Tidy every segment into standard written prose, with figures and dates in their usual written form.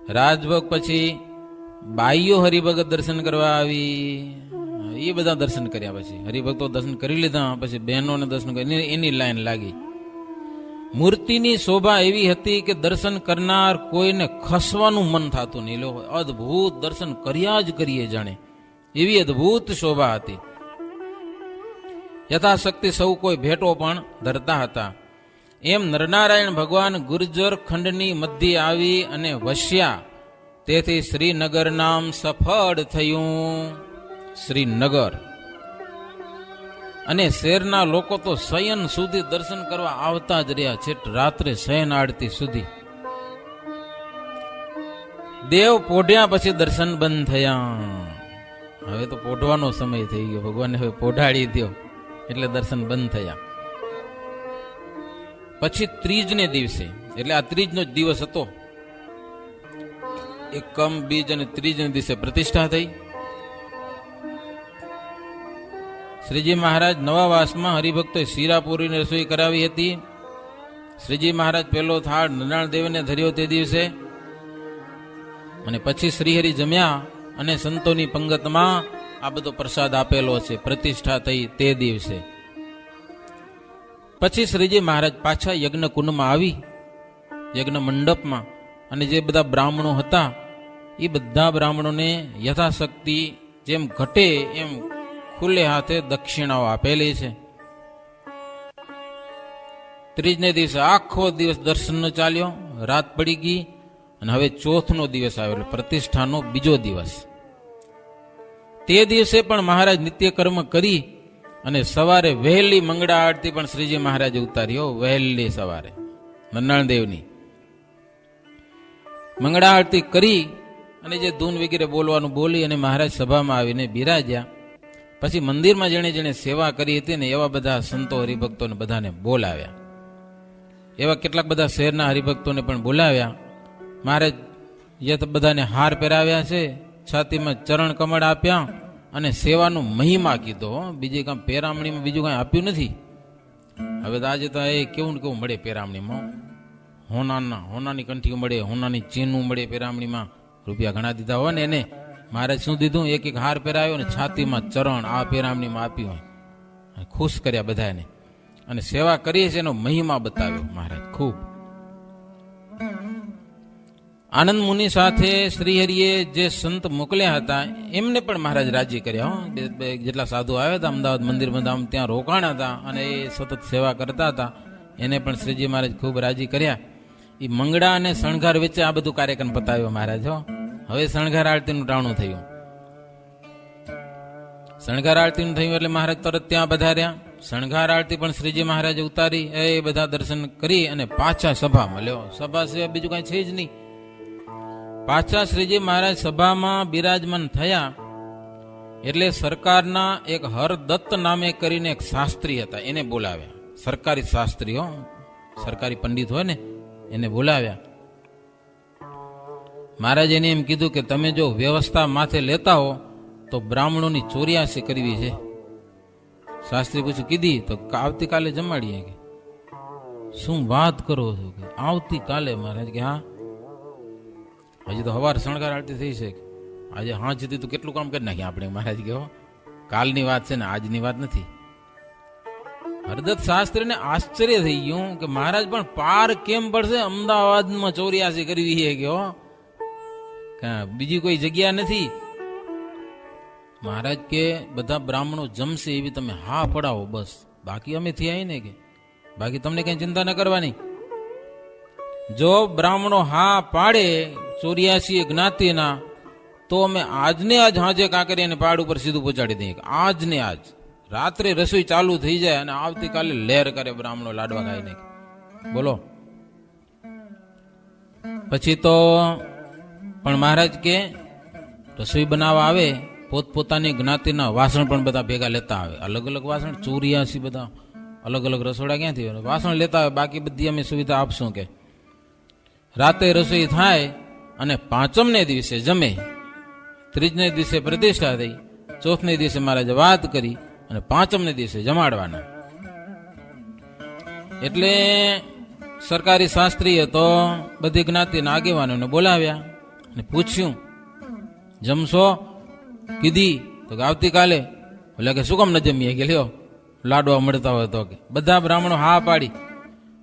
રાજભોગ પછી બાઈઓ હરિભગત દર્શન કરવા આવી, એ બધા દર્શન કર્યા. પછી હરિભક્તો દર્શન કરી લીધા, પછી બહેનોને દર્શન કરી, એની લાઈન લાગી. મૂર્તિની શોભા એવી હતી કે દર્શન કરનાર કોઈને ખસવાનું મન થતું નહીં. અદભુત દર્શન કર્યા જ કરીએ જાણે, એવી અદભુત શોભા હતી. યથાશક્તિ સૌ કોઈ ભેટો પણ ધરતા હતા. એમ નરનારાયણ ભગવાન ગુર્જર ખંડની મધ્ય આવી અને વસ્યા. તેથી શ્રીનગર નામ સફળ થયું. શ્રીનગર અને શહેરના લોકો તો શયન સુધી દર્શન કરવા આવતા જ રહ્યા, છેટ રાત્રે શયન આરતી સુધી. દેવ પોઢ્યા પછી દર્શન બંધ થયા. હવે તો પોઢવાનો સમય થઈ ગયો, ભગવાને હવે પોઢાડી દો એટલે દર્શન બંધ થયા. પછી ત્રીજને દિવસે, એટલે આ ત્રીજનો જ દિવસ હતો, એકમ બીજ અને ત્રીજને દિવસે પ્રતિષ્ઠા થઈ. શ્રીજી મહારાજ નવા વાસમાં હરિભક્તોએ શીરાપુરીની રસોઈ કરાવી હતી. શ્રીજી મહારાજ પહેલો થાળ નરનાળ દેવને ધર્યો તે દિવસે, અને પછી શ્રીહરિ જમ્યા અને સંતોની પંગતમાં આ બધો પ્રસાદ આપેલો છે. પ્રતિષ્ઠા થઈ તે દિવસે. પછી શ્રીજી મહારાજ પાછા યજ્ઞ કુંડમાં આવી, યજ્ઞ મંડપમાં, અને જે બધા બ્રાહ્મણો હતા એ બધા બ્રાહ્મણોને યથાશક્તિ જેમ ઘટે એમ ખુલ્લે હાથે દક્ષિણાઓ આપેલી છે. ત્રીજને દિવસે આખો દિવસ દર્શનનો ચાલ્યો, રાત પડી ગઈ, અને હવે ચોથનો દિવસ આવ્યો, પ્રતિષ્ઠાનો બીજો દિવસ. તે દિવસે પણ મહારાજ નિત્ય કર્મ કરી અને સવારે વહેલી મંગળા આરતી પણ શ્રીજી મહારાજે ઉતારી. વહેલી સવારે નરનાળદેવની મંગળા આરતી કરી અને જે ધૂન વગેરે બોલવાનું બોલી અને મહારાજ સભામાં આવીને બિરાજ્યા. પછી મંદિરમાં જેણે જેણે સેવા કરી હતી ને એવા બધા સંતો હરિભક્તોને બધાને બોલાવ્યા. એવા કેટલાક બધા શહેરના હરિભક્તોને પણ બોલાવ્યા. મહારાજ યથ બધાને હાર પહેરાવ્યા છે, છાતીમાં ચરણ કમળ આપ્યા અને સેવાનો મહિમા કીધો. બીજી કાંઈ પેરામણીમાં બીજું કાંઈ આપ્યું નથી. હવે તો આજે તો એ કેવું કેવું મળે પેરામણીમાં, હોનાની કંઠીઓ મળે, હોનાની ચીનું મળે પેરામણીમાં. રૂપિયા ઘણા દીધા હોય ને એને મહારાજ શું દીધું, એક એક હાર પહેરાવ્યો ને છાતીમાં ચરણ આ પેરામણીમાં આપ્યું, ખુશ કર્યા બધાને. અને સેવા કરીએ છે એનો મહિમા બતાવ્યો મહારાજ ખૂબ. આનંદ મુનિ સાથે શ્રીહરિએ જે સંત મોકલ્યા હતા એમને પણ મહારાજ રાજી કર્યા. જેટલા સાધુ આવ્યા હતા અમદાવાદ મંદિરમાં ત્યાં રોકાણા હતા અને એ સતત સેવા કરતા હતા, એને પણ શ્રીજી મહારાજ ખૂબ રાજી કર્યા. એ મંગળા અને શણગાર વચ્ચે આ બધું કાર્યક્રમ પતાવ્યો મહારાજ. હવે શણગાર આરતીનું ટાણું થયું. શણગાર આરતીનું થયું એટલે મહારાજ તરત ત્યાં પધાર્યા. શણગાર આરતી પણ શ્રીજી મહારાજે ઉતારી. એ બધા દર્શન કરી અને પાછા સભા મળ્યો. સભા સિવાય બીજું કઈ છે જ નહીં. પાછા શ્રીજી મહારાજ સભામાં બિરાજમાન થયા એટલે સરકારના એક હરદત્ત નામે કરીને એક શાસ્ત્રી હતા, એને બોલાવ્યા. સરકારી શાસ્ત્રી, સરકારી પંડિત હોય ને, એને બોલાવ્યા. મહારાજ એને એમ કીધું કે તમે જો વ્યવસ્થા માથે લેતા હો તો બ્રાહ્મણોની 84 કરવી છે. શાસ્ત્રી પૂછ્યું કીધી તો આવતીકાલે જમાડીએ. કે શું વાત કરો છો? કે આવતીકાલે? મહારાજ કે હા, હજી તો સવાર શણગાર આરતી થઈ છે, આજે હા જતી તો કેટલું કામ કરી નાખ્યા આપણે. મહારાજ કે કાલની વાત છે ને આજની વાત નથી. હરદત્ત શાસ્ત્રીને આશ્ચર્ય થઈ ગયું કે મહારાજ પણ પાર કેમ પડશે, અમદાવાદમાં 84 કરવી છે કે બીજી કોઈ જગ્યા નથી. મહારાજ કે બધા બ્રાહ્મણો જમશે એવી તમે હા પડાવો બસ, બાકી અમે થયા ને, કે બાકી તમને કઈ ચિંતા ન કરવાની. જો બ્રાહ્મણો હા પાડે 84 જ્ઞાતિના તો અમે આજને આજ હાજે કાંકરિયાને પહાડ ઉપર સીધું પહોંચાડી દઈએ. આજને આજ રાત્રે રસોઈ ચાલુ થઈ જાય અને આવતીકાલે લહેર કરે બ્રાહ્મણો લાડવા ખાઈને. બોલો. પછી તો પણ મહારાજ કે રસોઈ બનાવવા આવે પોતપોતાની જ્ઞાતિના વાસણ પણ બધા ભેગા લેતા આવે. અલગ અલગ વાસણ 84 બધા અલગ અલગ રસોડા ક્યાંથી વાસણ લેતા આવે. બાકી બધી અમે સુવિધા આપશું. કે રાતે રસોઈ થાય અને પાંચમને દિવસે જમે, ત્રીજને દિવસે પ્રતિષ્ઠા થઈ, ચોથને દિવસે મહારાજે વાત કરી અને પાંચમને દિવસે જમાડવાના. એટલે સરકારી શાસ્ત્રીએ તો બધી જ્ઞાતિના આગેવાનોને બોલાવ્યા અને પૂછ્યું, જમશો? કીધી તો કે આવતીકાલે. એટલે કે શું કામ ન જમીએ? કે લ્યો લાડવા મળતા હોય તો. કે બધા બ્રાહ્મણો હા પાડી.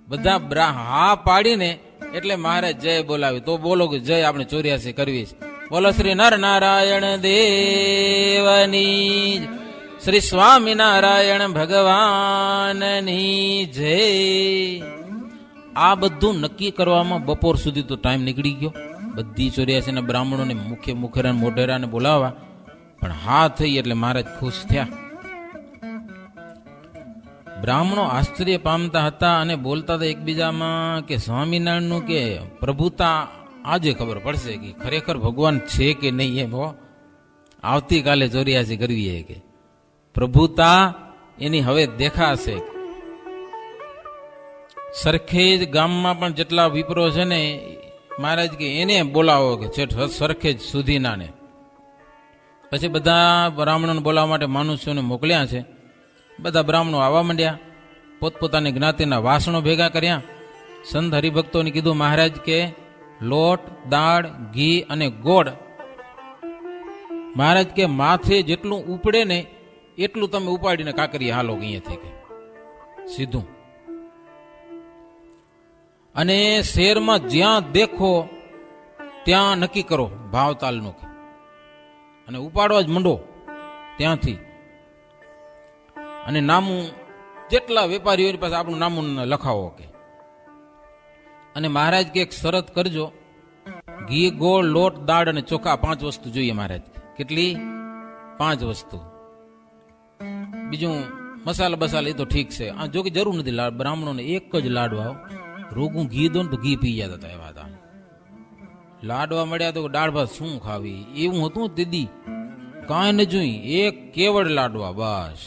બધા હા પાડીને એટલે મહારાજ જય બોલાવી. તો બોલો કે જય આપણે 84 કરવી છે. બોલો શ્રી નર નારાયણ દેવની, શ્રી સ્વામિનારાયણ ભગવાનની જય. આ બધું નક્કી કરવામાં બપોર સુધી તો ટાઈમ નીકળી ગયો. બધી 84 ના બ્રાહ્મણોને મુખેરા મોઢેરાને બોલાવવા, પણ હા થઈ એટલે મહારાજ ખુશ થયા. બ્રાહ્મણો આશ્ચર્ય પામતા હતા અને બોલતા હતા એકબીજામાં કે સ્વામિનારાયણનું કે પ્રભુતા આજે ખબર પડશે કે ખરેખર ભગવાન છે કે નહીં. એમ હો, આવતીકાલે 84 કરવી કે પ્રભુતા એની હવે દેખાશે. સરખેજ ગામમાં પણ જેટલા વિપ્રો છે ને મહારાજ કે એને બોલાવો કે છેઠ સરખેજ સુધીના ને. પછી બધા બ્રાહ્મણોને બોલાવવા માટે મનુષ્યોને મોકલ્યા છે. બધા બ્રાહ્મણો આવવા માંડ્યા. પોતપોતાની જ્ઞાતિના વાસણો ભેગા કર્યા. સંત હરિભક્તોને કીધું, મહારાજ કે લોટ, દાળ, ઘી અને ગોળ મહારાજ કે માથે જેટલું ઉપડે ને એટલું તમે ઉપાડીને કાંકરી હાલો અહીંયાથી કે સીધું. અને શહેરમાં જ્યાં દેખો ત્યાં નક્કી કરો ભાવતાલનું કે, અને ઉપાડવા જ મંડો ત્યાંથી. અને નામું જેટલા વેપારીઓ પાસે આપણું નામું લખાવો કે. અને મહારાજ કે એક શરત કરજો, ઘી, ગોળ, લોટ, દાળ અને ચોખા 5 વસ્તુ જોઈએ મહારાજ. કેટલી? 5 વસ્તુ. બીજું મસાલા બસાલા એ તો ઠીક છે, આ જો કે જરૂર નથી. બ્રાહ્મણોને એક જ લાડવા, રોગું ઘી દો ને તો ઘી પી જતા હતા એવા હતા. લાડવા મળ્યા તો દાળ ભાત શું ખાવી એવું હતું. દીદી કાંઈ ન જોઈ, એક કેવળ લાડવા બસ.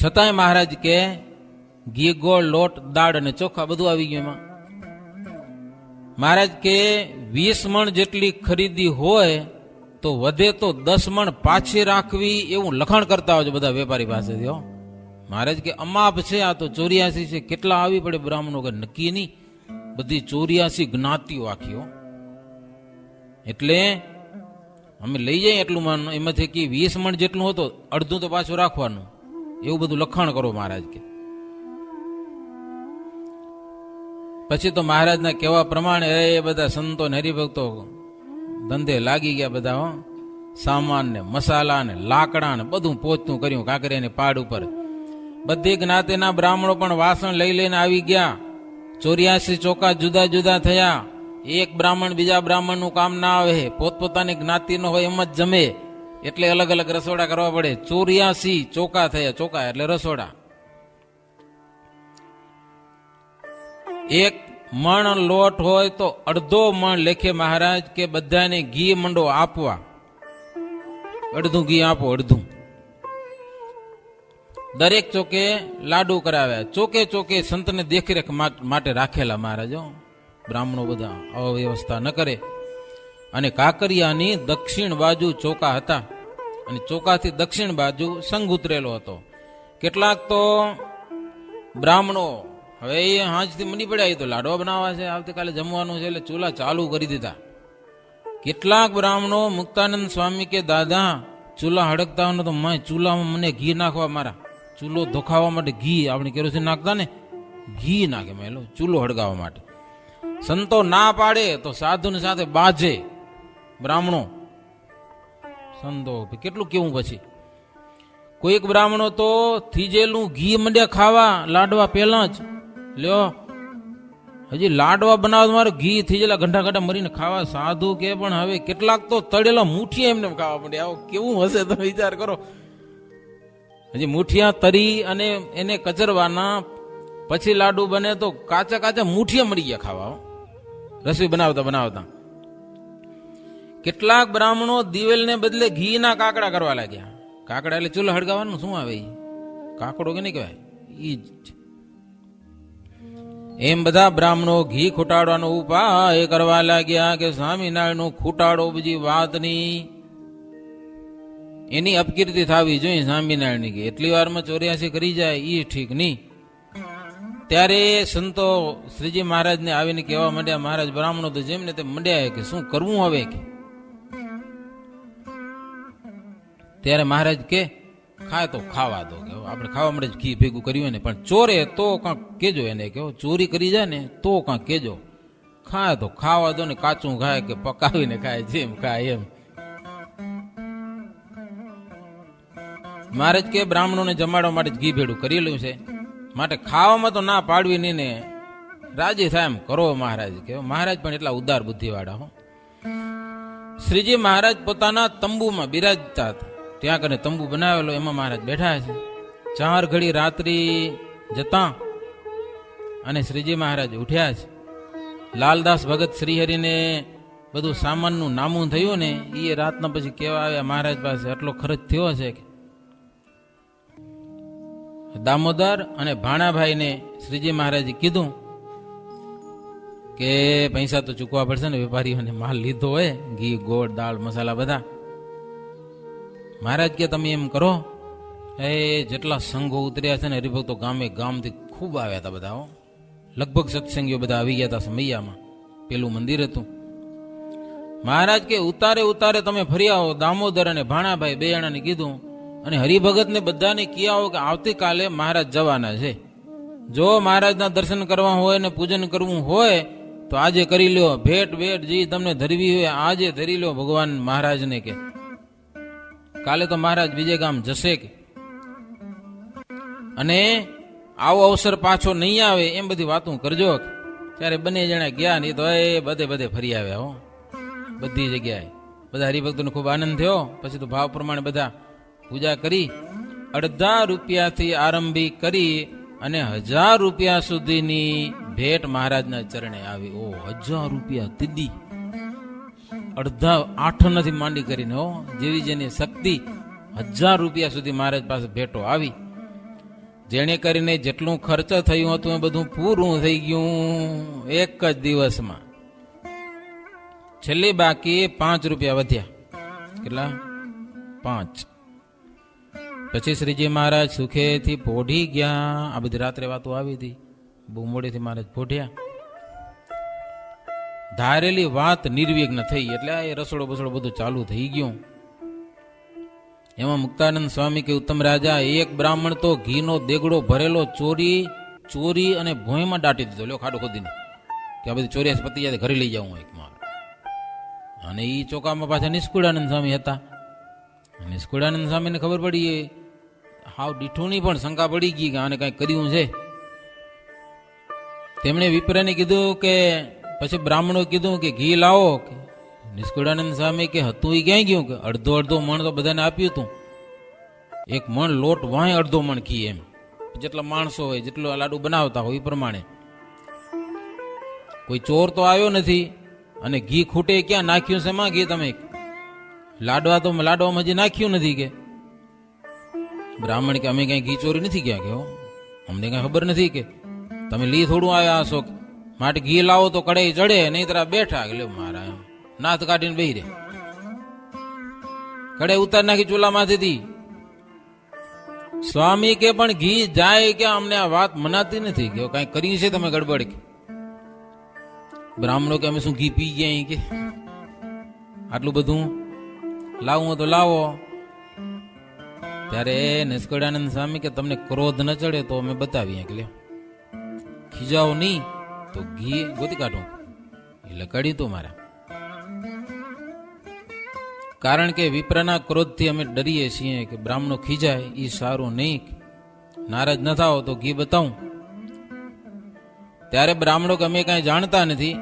છતાંય મહારાજ કે ઘી, ગોળ, લોટ, દાળ અને ચોખા બધું આવી ગયું એમાં. મહારાજ કે 20 મણ જેટલી ખરીદી હોય તો વધે તો 10 મણ પાછી રાખવી એવું લખાણ કરતા હોય છે બધા વેપારી પાસેથી. હો મહારાજ કે અમાપ છે આ તો 84 છે. કેટલા આવી પડે બ્રાહ્મણો કે નક્કી નહીં. બધી 84 જ્ઞાતિઓ આખી. એટલે અમે લઈ જઈએ એટલું મન, એમાંથી કે 20 મણ જેટલું હતો અડધું તો પાછું રાખવાનું, એવું બધું લખાણ કરો મહારાજ કે. પછી તો મહારાજના કહેવા પ્રમાણે એ બધા સંતો ને હરિભક્તો ધંધે લાગી ગયા બધા. હો સામાન ને મસાલા ને લાકડા ને બધું પોચતું કર્યું કાંકરિયાની પાડ ઉપર. બધી જ્ઞાતિના બ્રાહ્મણો પણ વાસણ લઈ લઈને આવી ગયા. 84 ચોખા જુદા જુદા થયા. એક બ્રાહ્મણ બીજા બ્રાહ્મણનું કામ ના આવે, પોતપોતાની જ્ઞાતિનો હોય એમ જ જમે, એટલે અલગ અલગ રસોડા કરવા પડે. 84 ચોખા થયા. ચોખા એટલે રસોડા. 1 મણ લોટ હોય તો અડધો મણ લેખે મહારાજ કે બધાને ઘી મંડો આપવા. અડધું ઘી આપો, અડધું. દરેક ચોકે લાડુ કરાવ્યા. ચોકે ચોકે સંતને દેખરેખ માટે રાખેલા મહારાજો. બ્રાહ્મણો બધા અવ્યવસ્થા ન કરે. અને કાંકરિયાની દક્ષિણ બાજુ ચોકા હતા, અને ચોકાથી દક્ષિણ બાજુ સંઘ ઉતરેલો હતો. કેટલાક તો બ્રાહ્મણો હવે એ હાંજથી મની પડ્યા, એ તો લાડવા બનાવવા છે, આવતીકાલે જમવાનું છે, એટલે ચૂલા ચાલુ કરી દીધા. કેટલાક બ્રાહ્મણો મુક્તાનંદ સ્વામી કે દાદા ચૂલા હડકતા હોય તો ચૂલામાં મને ઘી નાખવા, મારા ચૂલો ધોખાવા માટે ઘી, આપણે કેરોસીન નાખતા ને, ઘી નાખે મેલો ચૂલો હળગાવવા માટે. સંતો ના પાડે તો સાધુની સાથે બાજે બ્રાહ્મણો. સંતો કેટલું કેવું. પછી કોઈક બ્રાહ્મણો તો થીજેલું ઘી મંડ્યા ખાવા લાડવા પહેલા જ. લ્યો હજી લાડવા બનાવવા મારે ઘી થીજેલા ઘંટા ઘંટા મરીને ખાવા. સાધુ કે પણ હવે કેટલાક તો તળેલા મુઠિયા એમને ખાવા માંડે. આવો કેવું હશે તમે વિચાર કરો. હજી મુઠિયા તરી અને એને કચરવાના, પછી લાડુ બને તો કાચા કાચા મુઠિયા મળી ગયા ખાવા, રસોઈ બનાવતા બનાવતા. કેટલાક બ્રાહ્મણો દિવેલને બદલે ઘીના કાકડા કરવા લાગ્યા. કાકડા એટલે ચૂલો હળગાવવાનું શું આવે, કાકડો કે નહીં કહેવાય ઈ જ. એમ બધા બ્રાહ્મણો ઘી ખૂટાડવાનો ઉપાય કરવા લાગ્યા કે સ્વામિનારાયણનું ખૂટાડો બીજી વાત નહીં, એની અપકીર્તિ થવી જોઈએ સ્વામિનારાયણની. કે એટલી વારમાં 84 કરી જાય એ ઠીક નહીં. ત્યારે સંતો શ્રીજી મહારાજને આવીને કહેવા માંડ્યા, મહારાજ બ્રાહ્મણો તો જેમ ને તે મંડ્યા કે શું કરવું હવે કે. ત્યારે મહારાજ કે ખાય તો ખાવા દો, કે આપણે ખાવા માટે ઘી ભેગું કર્યું ને, પણ ચોરે તો કાંક કેજો એને, કે ચોરી કરી જાય ને તો કાંક કેજો, ખાય તો ખાવા દો ને, કાચું ખાય કે પકાવીને ખાય, જેમ ખાય એમ. મહારાજ કે બ્રાહ્મણોને જમાડવા માટે ઘી ભેડું કરેલું છે, માટે ખાવામાં તો ના પાડવી નહીં ને, રાજી થાય એમ કરો મહારાજ કે. મહારાજ પણ એટલા ઉદાર બુદ્ધિવાળા હો. શ્રીજી મહારાજ પોતાના તંબુમાં બિરાજતા હતા, ત્યાં કરીને તંબુ બનાવેલો, એમાં મહારાજ બેઠા છે. 4 ઘડી રાત્રિ જતા અને શ્રીજી મહારાજ ઉઠ્યા છે. લાલદાસ ભગત શ્રીહરિને બધું સામાનનું નામું થયું ને, એ રાતના પછી કેવા આવ્યા મહારાજ પાસે, આટલો ખર્ચ થયો છે કે. દામોદર અને ભાણાભાઈને શ્રીજી મહારાજે કીધું કે પૈસા તો ચૂકવા પડશે ને, વેપારીઓને માલ લીધો હોય, ઘી ગોળ દાળ મસાલા બધા. મહારાજ કે તમે એમ કરો, એ જેટલા સંઘો ઉતર્યા છે ને હરિભક્તો, ગામે ગામથી ખૂબ આવ્યા હતા બધા હો, લગભગ સત્સંગીઓ બધા આવી ગયા હતા સમૈયામાં, પેલું મંદિર હતું. મહારાજ કે ઉતારે ઉતારે તમે ફરી આવો. દામોદર અને ભાણાભાઈ 2 જણાને કીધું, અને હરિભગતને બધાને કહો કે આવતીકાલે મહારાજ જવાના છે. જો મહારાજના દર્શન કરવા હોય ને પૂજન કરવું હોય તો આજે કરી લ્યો, ભેટ ભેટ જે તમને ધરવી હોય આજે ધરી લ્યો ભગવાન મહારાજને કે. કાલે તો મહારાજ વિજયગામ જશે કે, અને આવો અવસર પાછો નહીં આવે એમ બધી વાતો કરજો. ત્યારે બંને જણા ગયા ને તો એ બધે ફરી આવ્યા હો, બધી જગ્યાએ. બધા હરિભક્તોને ખૂબ આનંદ થયો. પછી તો ભાવ પ્રમાણે બધા પૂજા કરી. 1.5 રૂપિયાથી આરંભી કરી અને 1000 રૂપિયા સુધીની ભેટ મહારાજના ચરણે આવી. ઓ 1000 રૂપિયા દીદી, 8 નથી માંડી કરીને હો, જેવી જેની શક્તિ 1000 રૂપિયા સુધી મહારાજ પાસે ભેટો આવી. જેને કરીને જેટલું ખર્ચ થયું હતું એ બધું પૂરું થઈ ગયું એક જ દિવસમાં. છેલ્લી બાકી 5 રૂપિયા વધ્યા. કેટલા? 5. પછી શ્રીજી મહારાજ સુખેથી પોઢી ગયા. આ બધી રાત્રે વાતો આવી હતી, બહુ મોડેથી મહારાજ પોઢ્યા. ધારેલી વાત નિર્વિઘ્ન થઈ, એટલે એ રસોડો બસોડો બધું ચાલુ થઈ ગયું. એમાં મુક્તાનંદ સ્વામી કે ઉત્તમ રાજા, એક બ્રાહ્મણ તો ઘીનો દેગડો ભરેલો ચોરી અને ભોંયમાં દાટી દીધો, લ્યો ખાડો ખોદીને, કે આ બધી ચોર્યાસ પતી જાય ઘરે લઈ જાઉં એક માર. અને એ ચોકામાં પાછા નિષ્કુળાનંદ સ્વામી હતા. નિષ્કુળાનંદ સ્વામીને ખબર પડી, હાવ દીઠુની પણ શંકા પડી ગઈ કે આને કઈ કર્યું છે. તેમણે વિપ્રને કીધું કે, પછી બ્રાહ્મણો કીધું કે ઘી લાવો. નિષ્કુળાનંદ સ્વામી કે હતું એ ક્યાંય ગયું, કે અડધો મણ તો બધાને આપ્યું હતું. 1 મણ લોટ વાંય 1/2 મણ ઘી, એમ જેટલા માણસો હોય જેટલો લાડુ બનાવતા હોય એ પ્રમાણે. કોઈ ચોર તો આવ્યો નથી, અને ઘી ખૂટે ક્યાં નાખ્યું છે એમાં ઘી? તમે લાડવામાં હજી નાખ્યું નથી કે. બ્રાહ્મણ કે અમે કઈ ઘી ચોરી નથી ગયા, કે અમને કઈ ખબર નથી, કે તમે લી થોડું આવ્યા હશો, માટે ઘી લાવો તો કડાઈ ચડે, નહીં તરા બેઠા લે મારા નાથ કાઢીને બેહી રે. કડે ઉતાર નાખી ચૂલામાંથી. સ્વામી કે પણ ઘી જાય કે અમને આ વાત મનાતી નથી, કે કઈ કરી છે તમે ગડબડ કે. બ્રાહ્મણો કે અમે શું ઘી પી ગયા કે, આટલું બધું લાવું તો લાવો. ત્યારે નિષ્કુળાનંદ સ્વામી કે તમને ક્રોધ ન ચડે તો અમે બતાવીએ, કે ખીજાઓ નહીં તો ઘી ગોતી કાઢું. એટલે કાઢ્યું તું મારા, કારણ કે વિપ્રના ક્રોધથી અમે ડરીએ છીએ કે બ્રાહ્મણો ખીજાય એ સારું નહીં, નારાજ ન થાવ તો ઘી બતાવું. ત્યારે બ્રાહ્મણો કે અમે કાંઈ જાણતા નથી,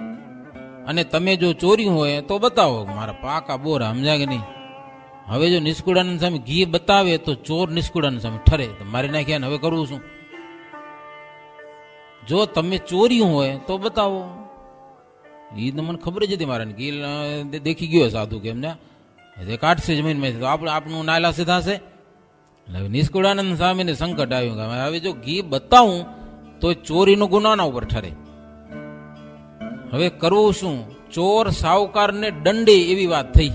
અને તમે જો ચોર્યું હોય તો બતાવો. મારા પાકા બોર સમજા કે નહીં. હવે જો નિષ્કુળાનંદ સ્વામી ઘી બતાવે તો ચોર નિષ્કુળાનંદ સ્વામી ઠરે, મારી નાખ્યા. હવે કરવું શું? જો તમે ચોર્યું હોય તો બતાવો. એ તો મને ખબર જ હતી, મારા ઘી દેખી ગયો સાધુ કે એમને કાઢશે જમીનમાં, તો આપણું નાયલાસે થશે. હવે નિષ્કુળાનંદ સ્વામીને સંકટ આવ્યું કે હવે જો ઘી બતાવું તો ચોરીનો ગુનાના ઉપર ઠરે. હવે કરવું શું? ચોર સાહુકારને દંડે એવી વાત થઈ.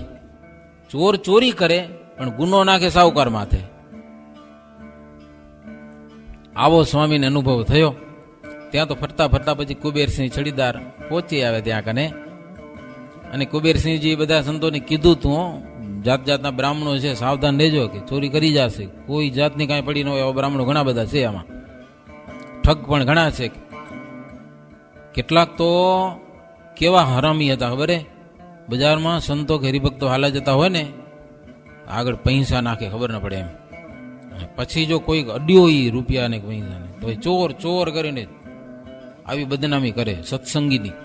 ચોર ચોરી કરે પણ ગુનો નાખે સાહુકાર માથે. આવો સ્વામીને અનુભવ થયો. ત્યાં તો ફરતા ફરતા પછી કુબેરસિંહ છડીદાર પહોંચી આવે ત્યાં કને, અને કુબેરસિંહજી બધા સંતોને કીધું તું જાત જાતના બ્રાહ્મણો છે, સાવધાન રહેજો કે ચોરી કરી જશે, કોઈ જાતની કાંઈ પડી ન હોય એવા બ્રાહ્મણો ઘણા બધા છે, આમાં ઠગ પણ ઘણા છે. કેટલાક તો કેવા હરામી હતા ખબર હે, બજારમાં સંતો કે હરિભક્તો હાલા જતા હોય ને આગળ પૈસા નાખે ખબર ન પડે એમ, અને પછી જો કોઈ અડ્યો ઈ રૂપિયા ને પૈસા ને તો ચોર ચોર કરીને આવી બદનામી કરે સત્સંગીની.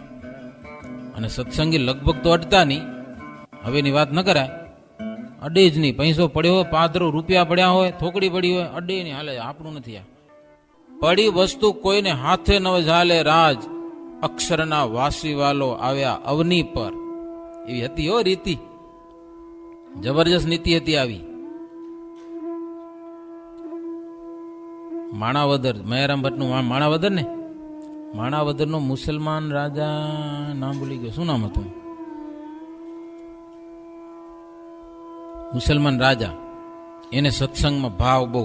અને સત્સંગી લગભગ તો અડતા નહીં, હવેની વાત ન કરાય, અડે જ નહીં. પૈસો પડ્યો હોય, પાદરો રૂપિયા પડ્યા હોય, થોકડી પડી હોય, અડે નહીં, હાલે આપણું નથી. આ પડી વસ્તુ કોઈને હાથે ન ઝાલે રાજ, અક્ષરના વાસીવાલો આવ્યા અવની પર. એવી હતી હો રીતિ, જબરજસ્ત નીતિ હતી આવી. માણાવદર, મયારામ ભટ્ટનું માણાવદર ને, માણાવદર નો મુસલમાન રાજા, નામ ભૂલી ગયો, શું નામ હતું? મુસલમાન રાજા, એને સત્સંગમાં ભાવ બહુ,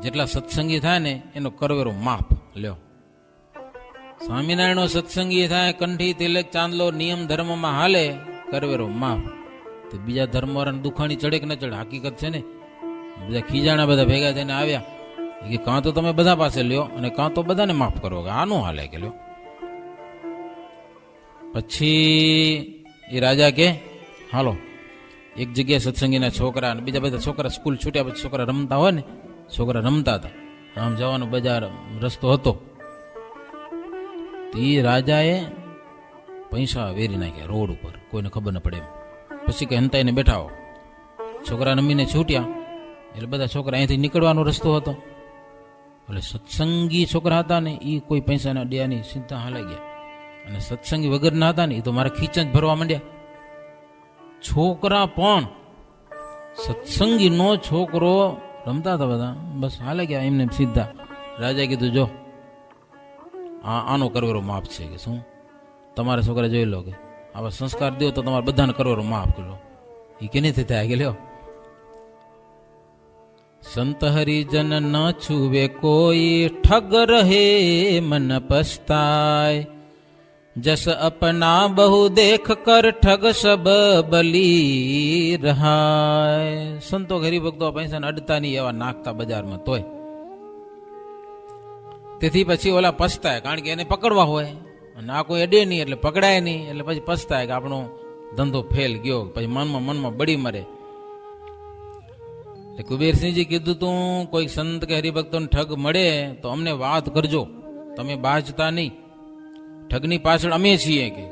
જેટલા સત્સંગી થાય ને એનો કરવેરો માપ લ્યો. સ્વામિનારાયણનો સત્સંગી થાય, કંઠી તિલક ચાંદલો નિયમ ધર્મમાં હાલે, કરવેરો માપ. તો બીજા ધર્મવાળાને દુખાણી ચડે કે ન ચડે, હકીકત છે ને. બધા ખીજાણા બધા ભેગા થઈને આવ્યા કે કાં તો તમે બધા પાસે લ્યો અને કાં તો બધાને માફ કરો, કે આનું હાલે કે લ્યો. પછી એ રાજા કે હાલો એક જગ્યાએ સત્સંગીના છોકરા અને બીજા બધા છોકરા સ્કૂલ છૂટ્યા પછી છોકરા રમતા હોય ને, છોકરા રમતા હતા, આમ જવાનો બજાર રસ્તો હતો, તો એ રાજાએ પૈસા વેરી નાખ્યા રોડ ઉપર, કોઈને ખબર ન પડે એમ. પછી કે હંતાઈને બેઠા હો, છોકરા રમીને છૂટ્યા એટલે બધા છોકરા અહીંથી નીકળવાનો રસ્તો હતો, એટલે સત્સંગી છોકરા હતા ને એ કોઈ પૈસાના ડ્યા નહીં, સીધા હાલા ગયા. અને સત્સંગી વગરના હતા ને એ તો મારા ખીચ જ ભરવા માંડ્યા. છોકરા પણ સત્સંગીનો છોકરો રમતા હતા બધા, બસ હાલે ગયા એમને સીધા. રાજાએ કીધું જો આનો કરવેરો માફ છે, કે શું તમારા છોકરા જોઈ લો, કે આવા સંસ્કાર દો તો તમારે બધાને કરવેરો માફ કરો. એ કે નથી થાય કે લ્યો. સંત હરિજન ન છુવે કોઈ, ઠગ રહે મન પસ્તાય, જસ અપના બહુ દેખ કર ઠગ સબ બલી રહાય. સંતો હરિભક્તો પૈસા અડતા નહીં એવા નાખતા બજારમાં તોય. તેથી પછી ઓલા પસ્તાય, કારણ કે એને પકડવા હોય અને આ કોઈ અડે નહીં એટલે પકડાય નહીં, એટલે પછી પસ્તાય કે આપણો ધંધો ફેલ ગયો. પછી મનમાં બળી મરે. કુબેરસિંહજી કીધું તું કોઈ સંત કે હરિભક્તોને ઠગ મળે તો અમને વાત કરજો, તમે બાજતા નહીં, ઠગની પાછળ અમે છીએ. કે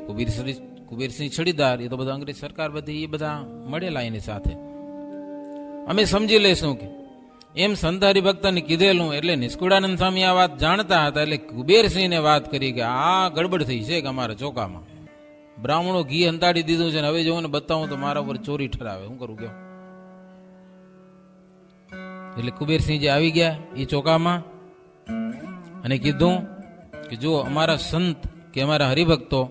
કુબેરસિંહ છડીદાર એ તો બધા અંગ્રેજ સરકાર બધી એ બધા મળેલા એની સાથે, અમે સમજી લઈશું કે એમ સંત હરિભક્તને કીધેલું. એટલે નિષ્કુળાનંદ સ્વામી આ વાત જાણતા હતા, એટલે કુબેરસિંહને વાત કરી કે આ ગડબડ થઈ છે કે અમારા ચોકામાં બ્રાહ્મણો ઘી હંતાડી દીધું છે ને હવે જો ને બતાવું તો મારા ઉપર ચોરી ઠરાવે, શું કરું કયો. એટલે કુબેરસિંહજી આવી ગયા એ ચોકામાં અને કીધું કે જો અમારા સંત કે અમારા હરિભક્તો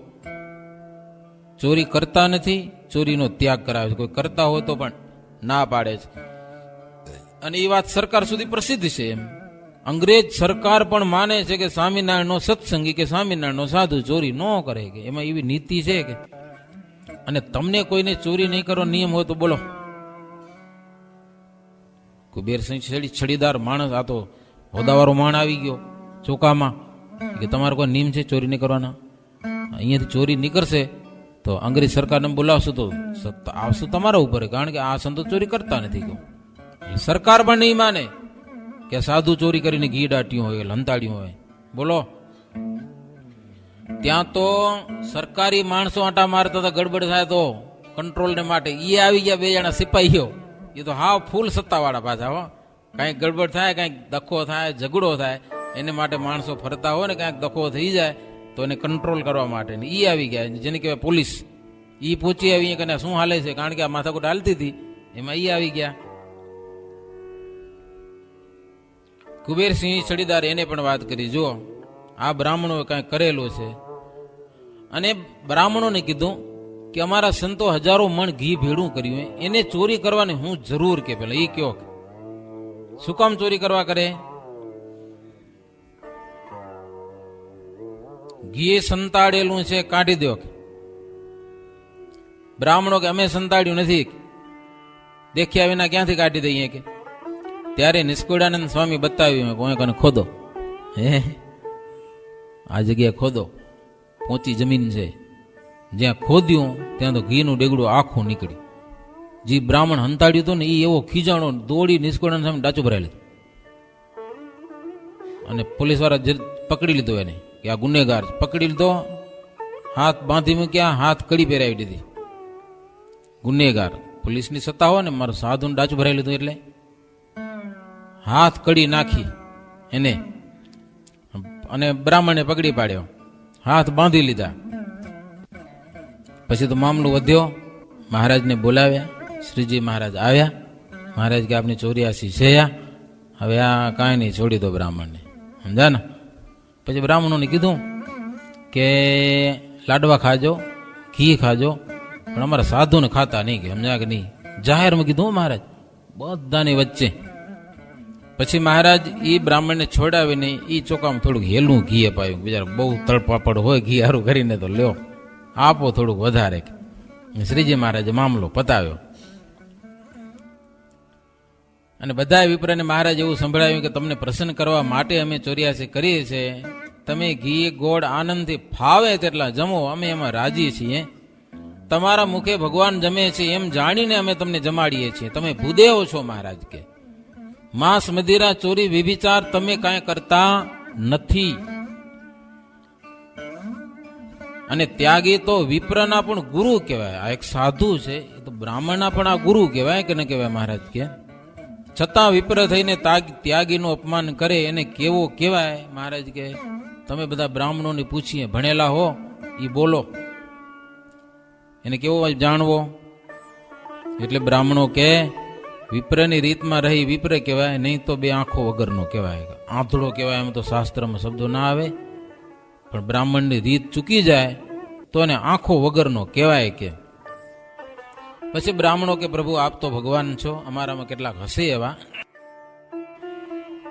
ચોરી કરતા નથી, ચોરીનો ત્યાગ કરાવે છે, કોઈ કરતા હોય તો પણ ના પાડે છે. અને એ વાત સરકાર સુધી પ્રસિદ્ધ છે. એમ અંગ્રેજ સરકાર પણ માને છે કે સ્વામિનારાયણનો સત્સંગી કે સ્વામિનારાયણનો સાધુ ચોરી ન કરે, કે એમાં એવી નીતિ છે કે. અને તમને કોઈને ચોરી નહીં કરવાનો નિયમ હોય તો બોલો. કુબેરસિંહ છડીદાર માણસ, આ તો હોદાવાળો માણ આવી ગયો ચોકામાં, કે તમારો કોઈ નિયમ છે ચોરી નહીં કરવાના, અહીંયાથી ચોરી નીકળશે તો અંગ્રેજ સરકારને બોલાવશું તો આવશું તમારા ઉપર, કારણ કે આ સંતો ચોરી કરતા નથી. સરકાર પણ નહીં માને કે સાધુ ચોરી કરીને ઘી દાટ્યું હોય, લંતાડ્યું હોય. બોલો, ત્યાં તો સરકારી માણસો આંટા મારતા હતા, ગડબડ થાય તો કંટ્રોલને માટે એ આવી ગયા બે જણા સિપાહીઓ, એ તો હાવ ફૂલ સત્તાવાળા પાછા હો. કાંઈક ગડબડ થાય, કાંઈક દખો થાય, ઝઘડો થાય, એને માટે માણસો ફરતા હોય ને, કાંઈક દખો થઈ જાય તો એને કંટ્રોલ કરવા માટે એ આવી ગયા, જેને કહેવાય પોલીસ. એ પહોંચી આવી કે શું હાલે છે, કારણ કે આ માથાકૂટ હાલતી હતી, એમાં એ આવી ગયા. કુબેરસિંહ છડીદાર એને પણ વાત કરી, જો આ બ્રાહ્મણોએ કાંઈ કરેલું છે. અને બ્રાહ્મણોને કીધું કે અમારા સંતો હજારો મણ ઘી ભેડું કર્યું, એને ચોરી કરવાની હું જરૂર કે પેલા એ કયો, શું કામ ચોરી કરવા કરે? ઘી સંતાડેલું છે, કાઢી દો. બ્રાહ્મણો કે અમે સંતાડ્યું નથી, દેખ્યા વિના ક્યાંથી કાઢી દઈએ કે. ત્યારે નિષ્કુળાનંદ સ્વામી બતાવ્યું, કોઈ કને ખોદો, હે આ જગ્યાએ ખોદો, પોચી જમીન છે. જ્યાં ખોદ્યું ત્યાં તો ઘીનું ડેગડું આખું નીકળ્યું. જે બ્રાહ્મણ હંતાડ્યું હતું ને એ એવો ખીજાણો, દોડી નિષ્કુળાનંદ સામે ડાચું ભરાઈ લીધું અને પોલીસ વાળા પકડી લીધો એને કે આ ગુનેગાર. પકડી લીધો, હાથ બાંધી મૂક્યા, હાથ કડી પહેરાવી દીધી. ગુનેગાર, પોલીસની સત્તા હોય ને, મારું સાધુને ડાચું ભરાઈ લીધું એટલે હાથ કડી નાખી એને, અને બ્રાહ્મણે પકડી પાડ્યો, હાથ બાંધી લીધા. પછી તો મામલો વધ્યો, મહારાજને બોલાવ્યા. શ્રીજી મહારાજ આવ્યા. મહારાજ કે આપની 84 છે, હવે આ કાંઈ નહીં, છોડી દો બ્રાહ્મણને, સમજા ને. પછી બ્રાહ્મણોને કીધું કે લાડવા ખાજો, ઘી ખાજો, પણ અમારા સાધુને ખાતા નહીં, કે સમજ્યા કે નહીં. જાહેરમાં કીધું મહારાજ, બધાની વચ્ચે. પછી મહારાજ એ બ્રાહ્મણને છોડાવીને એ ચોકામાં થોડુંક હેલું ઘી અપાયું. બિચારા બહુ તળપાપડ હોય, ઘી હારું કરીને તો લ્યો, આપો થોડુંક વધારે. શ્રીજી મહારાજે મામલો પતાવ્યો. અને બધા વિપ્રને મહારાજ એવું સંભળાવ્યું કે તમને પ્રસન્ન કરવા માટે અમે 84 કરીએ છીએ. તમે ઘી ગોળ આનંદથી ફાવે તેટલા જમો, અમે એમાં રાજી છીએ. તમારા મુખે ભગવાન જમે છે એમ જાણીને અમે તમને જમાડીએ છીએ. તમે ભૂદેવ છો મહારાજ કે. માંસ મદિરા ચોરી વિભિચાર તમે કાંઈ કરતા નથી. અને ત્યાગી તો વિપ્રના પણ ગુરુ કહેવાય. આ એક સાધુ છે, એ તો બ્રાહ્મણના પણ આ ગુરુ કહેવાય કે ન કહેવાય મહારાજ કે. છતાં વિપ્ર થઈને ત્યાગીનું અપમાન કરે એને કેવો કહેવાય મહારાજ કે. તમે બધા બ્રાહ્મણોને પૂછીએ, ભણેલા હો એ બોલો, એને કેવો જાણવો. એટલે બ્રાહ્મણો કે વિપ્રની રીતમાં રહી વિપ્ર કહેવાય, નહીં તો બે આંખો વગરનો કહેવાય. આંધળો કહેવાય એમ તો શાસ્ત્રમાં શબ્દો ના આવે, પણ બ્રાહ્મણની રીત ચૂકી જાય તો એને આંખો વગરનો કહેવાય કે. પછી બ્રાહ્મણો કે પ્રભુ આપ તો ભગવાન છો, અમારામાં કેટલાક હશે એવા.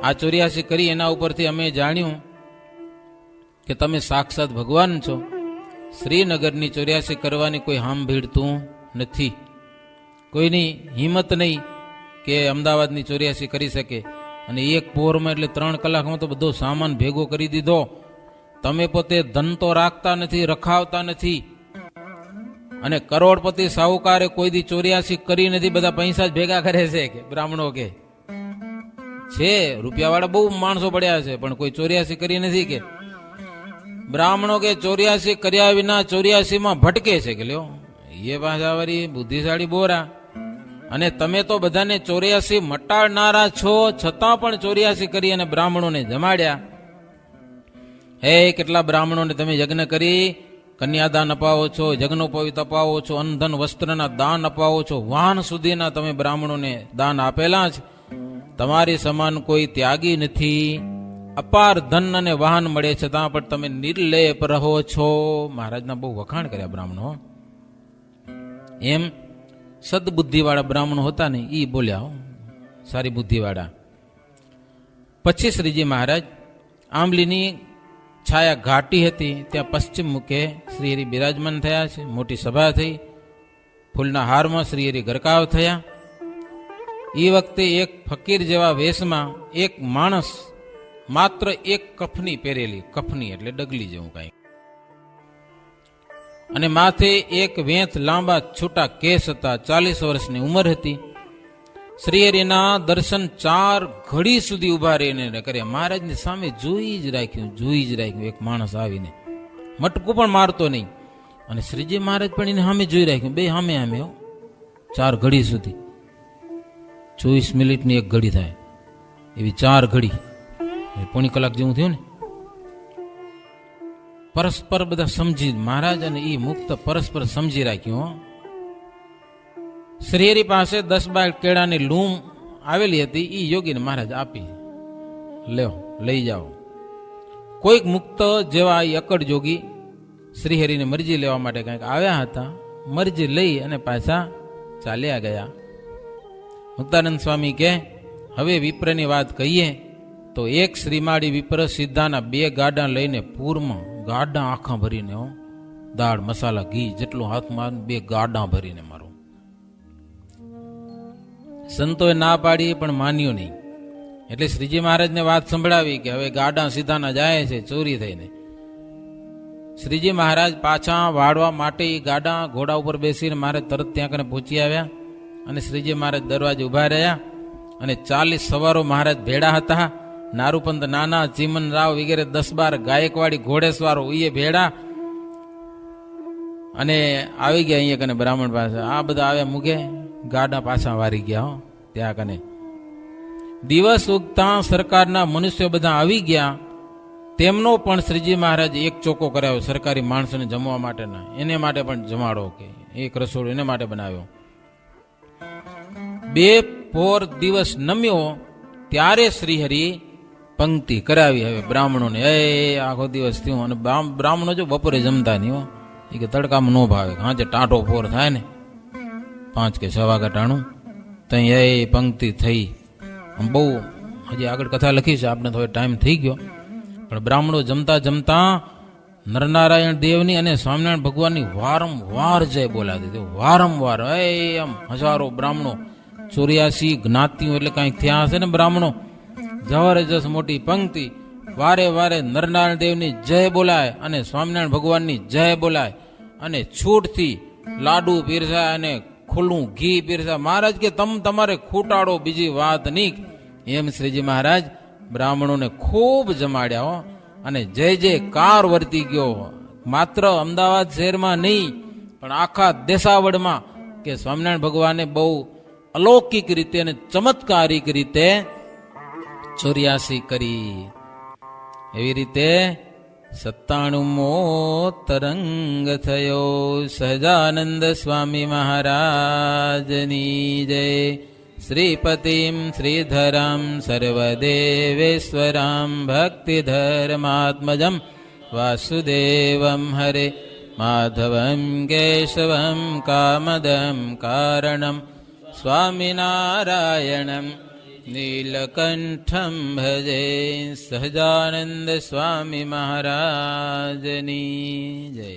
આ 84 કરી એના ઉપરથી અમે જાણ્યું કે તમે સાક્ષાત ભગવાન છો. શ્રીનગરની 84 કરવાની કોઈ હામ ભીડતું નથી, કોઈની હિંમત નહીં કે અમદાવાદની 84 કરી શકે. અને એક પોરમાં એટલે 3 કલાકમાં તો બધો સામાન ભેગો કરી દીધો. તમે પોતે ધન તો રાખતા નથી, રખાવતા નથી. અને કરોડપતિ સાહુકારે કોઈ દી 84 કરી નથી, બધા પૈસા જ ભેગા કરે છે કે બ્રાહ્મણો કે. છે રૂપિયાવાળા બહુ માણસો પડ્યા છે, પણ કોઈ 84 કરી નથી કે. બ્રાહ્મણો કે 84 કર્યા વિના 84માં ભટકે છે કે. લ્યો એ પાછા વળી બુદ્ધિશાળી બોરા. અને તમે તો બધાને 84 મટાડનારા છો, છતાં પણ 84 કરી અને બ્રાહ્મણોને જમાડ્યા. હે કેટલા બ્રાહ્મણોને તમે યજ્ઞ કરી કન્યાદાન અપાવો છો, યજ્ઞોપવિત અપાવો છો, અન્નધન વસ્ત્રના દાન અપાવો છો, વાહન સુધીના તમે બ્રાહ્મણોને દાન આપેલા છે. તમારી સમાન કોઈ ત્યાગી નથી. અપાર ધન અને વાહન મળે છતાં પણ તમે નિર્લેપ રહો છો. મહારાજના બહુ વખાણ કર્યા બ્રાહ્મણો. એમ સદબુદ્ધિવાળા બ્રાહ્મણો હતા ને એ બોલ્યા, સારી બુદ્ધિવાળા. પછી શ્રીજી મહારાજ આંબલીની છાયા ઘાટી હતી, ત્યાં પશ્ચિમ મુખે શ્રીહરિ બિરાજમાન થયા છે. મોટી સભા થઈ, ફૂલના હારમાં શ્રીહરિ ગરકાવ થયા. એ વખતે એક ફકીર જેવા વેશમાં એક માણસ, માત્ર એક કફની પહેરેલી, કફની એટલે ડગલી જેવું કાંઈ, અને માથે એક વેંથ લાંબા છૂટા કેસ હતા. 40 વર્ષની ઉંમર હતી. શ્રીહરિના દર્શન 4 ઘડી સુધી ઉભા રહીને કર્યા. મહારાજની સામે જોઈ જ રાખ્યું. એક માણસ આવીને મટકું પણ મારતો નહીં, અને શ્રીજી મહારાજ પણ એને સામે જોઈ રાખ્યું. બે સામે 4 ઘડી સુધી. 24 મિનિટની એક ઘડી થાય એવી 4 ઘડી, પોણી કલાક જેવું થયું ને. પરસ્પર બધા સમજી, મહારાજ અને એ મુક્ત પરસ્પર સમજી રાખ્યું. શ્રીહરિ પાસે 10-12 કેળાની લૂમ આવેલી હતી, એ યોગીને મહારાજ આપી, લ્યો લઈ જાઓ. કોઈક મુક્ત જેવા એ અકડ જોગી શ્રીહરિની મરજી લેવા માટે કંઈક આવ્યા હતા. મરજી લઈ અને પાછા ચાલ્યા ગયા. મુક્તાનંદ સ્વામી કે હવે વિપ્રની વાત કહીએ તો એક શ્રીમાળી વિપ્ર સિદ્ધાના 2 ગાડા લઈને પૂરમાં ગાડા આખા ભરીને હો, દાળ મસાલા ઘી જેટલું હાથમાં 2 ગાડા ભરીને મારો. સંતોએ ના પાડી પણ માન્યું નહીં. એટલે શ્રીજી મહારાજને વાત સંભળાવી કે હવે ગાડા સીધાના જાય છે ચોરી થઈને. શ્રીજી મહારાજ પાછા વાળવા માટે એ ગાડા ઘોડા ઉપર બેસીને મારે તરત ત્યાં કને પહોંચી આવ્યા અને શ્રીજી મહારાજ દરવાજે ઉભા રહ્યા અને 40 સવારો મહારાજ ભેડા હતા. નારૂપંત નાના, ચીમન રાવ વગેરે 10-12 ગાયકવાડી ઘોડેસવારો એ ભેડા અને આવી ગયા અહીંયા કને બ્રાહ્મણ પાસે. આ બધા આવ્યા મુગે ગાડા પાછા વારી ગયા હો ત્યાં કને. દિવસ ઉગતા સરકારના મનુષ્યો બધા આવી ગયા. તેમનો પણ શ્રીજી મહારાજ એક ચોકો કરાવ્યો સરકારી માણસોને જમવા માટેના. એને માટે પણ જમાડો કે એક રસોડું એને માટે બનાવ્યો. 2 દિવસ નમ્યો ત્યારે શ્રીહરિ પંક્તિ કરાવી હવે બ્રાહ્મણોને. આખો દિવસ થયું અને બ્રાહ્મણો જો બપોરે જમતા નહીં હો. એ કે તડકામાં ન ભાવે. હાજે ટાંટો પોર થાય ને 5 કે 6 વાગે ટાણું તઈ એ પંક્તિ થઈ. બહુ હજી આગળ કથા લખી છે, આપણે થોડો ટાઈમ થઈ ગયો. પણ બ્રાહ્મણો જમતા જમતા નરનારાયણ દેવની અને સ્વામિનારાયણ ભગવાનની વારંવાર જય બોલાતી હતી. વારંવાર આમ હજારો બ્રાહ્મણો 84 જ્ઞાતિઓ એટલે કાંઈક થયા હશે ને બ્રાહ્મણો. જબરજસ્ત મોટી પંક્તિ. વારે વારે નરનારાયણ દેવની જય બોલાય અને સ્વામિનારાયણ ભગવાનની જય બોલાય અને છૂટથી લાડુ પીરસાય અને ખુલ્લું ઘી પીરસાય. મહારાજ કે તમારે ખૂટાડો બીજી વાત નહીં. એમ શ્રીજી મહારાજ બ્રાહ્મણોને ખૂબ જમાડ્યા હો અને જય જયકાર વર્તી ગયો. માત્ર અમદાવાદ શહેરમાં નહીં પણ આખા દેશાવડમાં કે સ્વામિનારાયણ ભગવાને બહુ અલૌકિક રીતે અને ચમત્કારિક રીતે 84 કરી. એવી રીતે 97મો તરંગ થયો. સહજાનંદ સ્વામી મહારાજની જય. શ્રીપતિમ શ્રીધરમ સર્વદેવેશ્વરમ ભક્તિધર્માત્મજમ વાસુદેવમ હરે માધવમ કેશવમ કામદમ કારણમ સ્વામિનારાયણમ નીલકંઠમ ભજે. સહજાનંદ સ્વામી મહારાજની જય.